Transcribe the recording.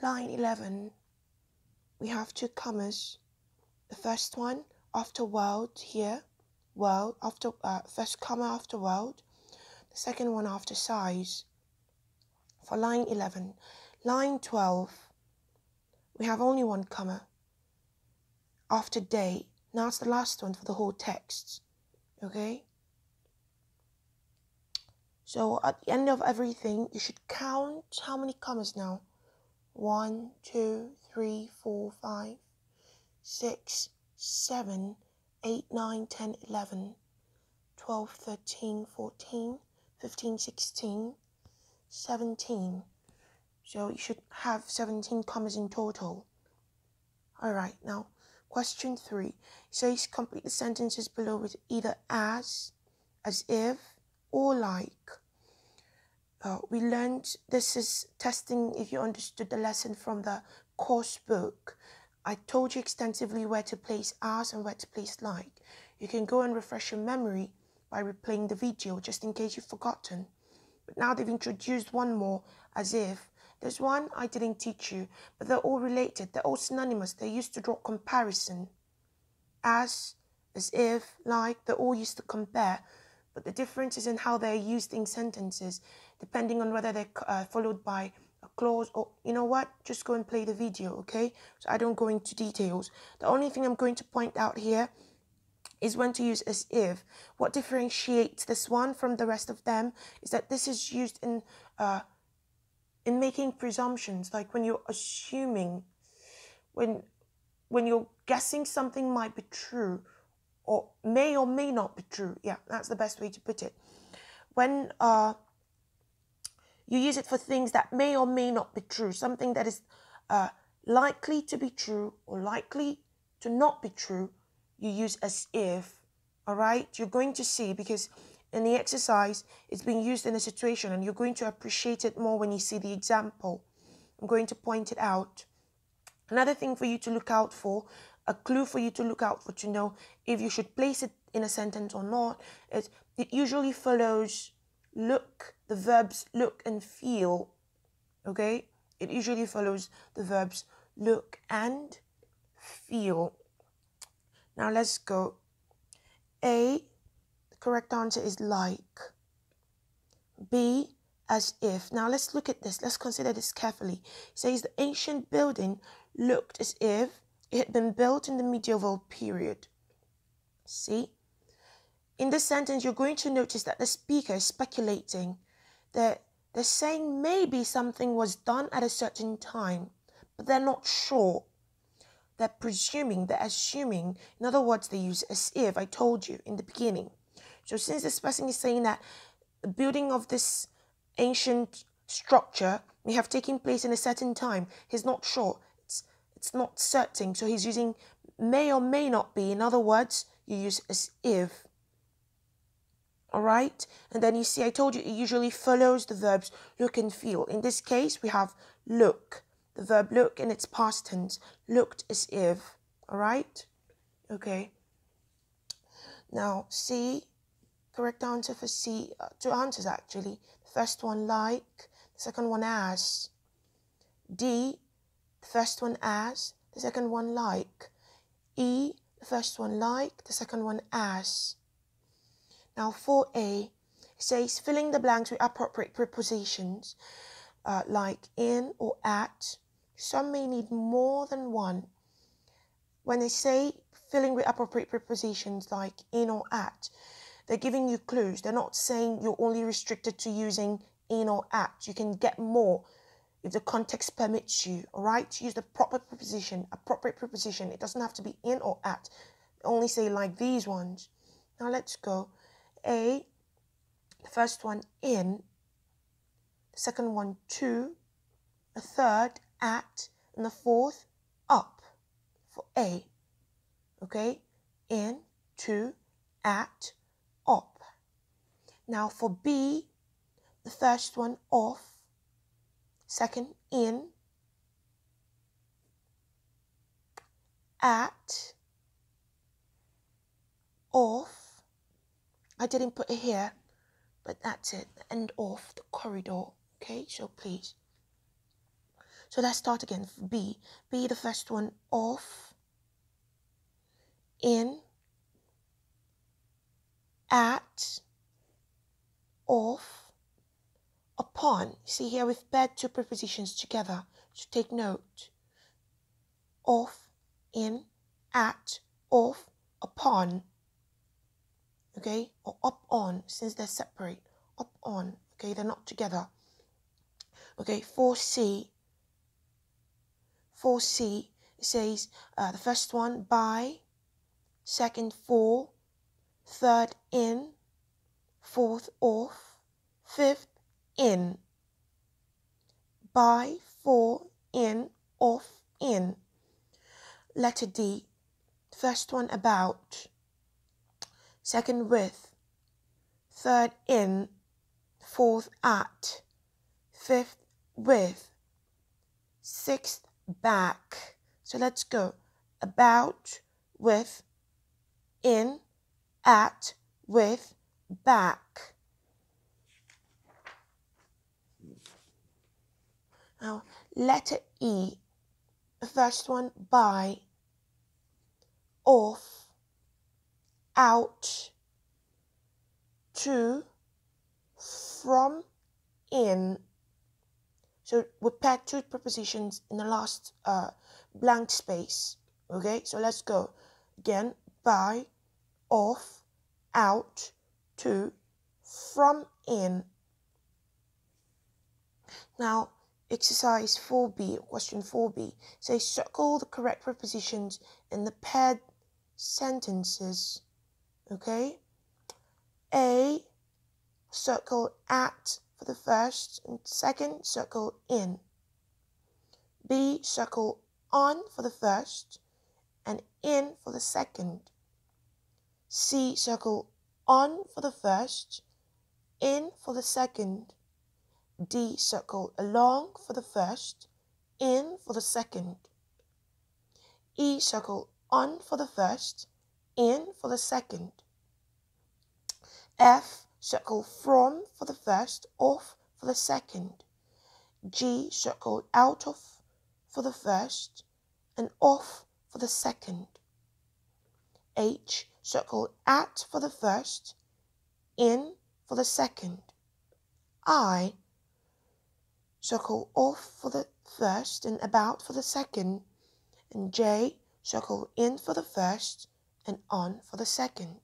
line 11, we have 2 commas. The first one after world here, world after first comma after world, the second one after size. For line 11, line 12, we have only 1 comma after day. Now it's the last one for the whole text. Okay? So at the end of everything, you should count how many commas now. 1, 2, 3, 4, 5, 6, 7, 8, 9, 10, 11, 12, 13, 14, 15, 16, 17. So you should have 17 commas in total. Alright, now question 3. It says complete the sentences below with either as if, or like. We learned, this is testing if you understood the lesson from the course book. I told you extensively where to place as and where to place like. You can go and refresh your memory by replaying the video just in case you've forgotten. But now they've introduced one more, as if. There's one I didn't teach you, but they're all related. They're all synonymous. They're used to draw comparison. As if, like, they're all used to compare. But the difference is in how they're used in sentences, depending on whether they're followed by a clause or, you know what, just go and play the video, okay? So I don't go into details. The only thing I'm going to point out here is when to use as if. What differentiates this one from the rest of them is that this is used in making presumptions, like when you're assuming, when you're guessing something might be true, or may not be true. Yeah, that's the best way to put it. When you use it for things that may or may not be true, something that is likely to be true or likely to not be true, you use as if. All right, you're going to see, because in the exercise it's being used in a situation and you're going to appreciate it more when you see the example. I'm going to point it out. Another thing for you to look out for, a clue for you to look out for to know if you should place it in a sentence or not, is it usually follows look, the verbs look and feel. Okay? It usually follows the verbs look and feel. Now let's go. A, the correct answer is like. B, as if. Now let's look at this. Let's consider this carefully. It says the ancient building looked as if it had been built in the medieval period. See? In this sentence, you're going to notice that the speaker is speculating. They're saying maybe something was done at a certain time, but they're not sure. They're presuming, they're assuming. In other words, they use as if, I told you in the beginning. So since this person is saying that the building of this ancient structure may have taken place in a certain time, he's not sure. It's not certain. So he's using may or may not be. In other words, you use as if. All right? And then you see, I told you it usually follows the verbs look and feel. In this case, we have look. The verb look in its past tense. Looked as if. All right? Okay. Now, C. Correct answer for C. 2 answers, actually. The first one, like. The second one, as. D. The first one, as. The second one, like. E. The first one, like. The second one, as. Now, for A, it says filling the blanks with appropriate prepositions, like in or at. Some may need more than one. When they say filling with appropriate prepositions like in or at, they're giving you clues. They're not saying you're only restricted to using in or at. You can get more if the context permits you, all right? Use the proper preposition, appropriate preposition. It doesn't have to be in or at. Only say like these ones. Now let's go. A, the first one, in. The second one, to. The third, at. And the fourth, up. For A. Okay? In, to, at, up. Now for B, the first one, off. Second, in. At. Off. I didn't put it here, but that's it. The end of the corridor. Okay, so please. So let's start again. B. B, the first one, off, in, at, off, upon. See here we've paired two prepositions together. So take note. Off, in, at, off, upon. Okay, or up on, since they're separate. Up on. Okay, they're not together. Okay, 4C. 4C, it says the first one, by, second, for, third, in, fourth, off, fifth, in. By, for, in, off, in. Letter D, first one, about, second, with, third, in, fourth, at, fifth, with, sixth, back. So let's go. About, with, in, at, with, back. Now, letter E, the first one, by, off, out, to, from, in. So we paired two prepositions in the last blank space. Okay, so let's go. Again, by, off, out, to, from, in. Now, exercise 4B, question 4B, says circle the correct prepositions in the paired sentences. Okay? A, circle at for the first, and second, circle in. B, circle on for the first, and in for the second. C, circle on for the first, in for the second. D, circle along for the first, in for the second. E, circle on for the first, in for the second. F, circle from for the first, off for the second. G, circle out of for the first, and off for the second. H, circle at for the first, in for the second. I, circle off for the first and about for the second. And J, circle in for the first and on for the second.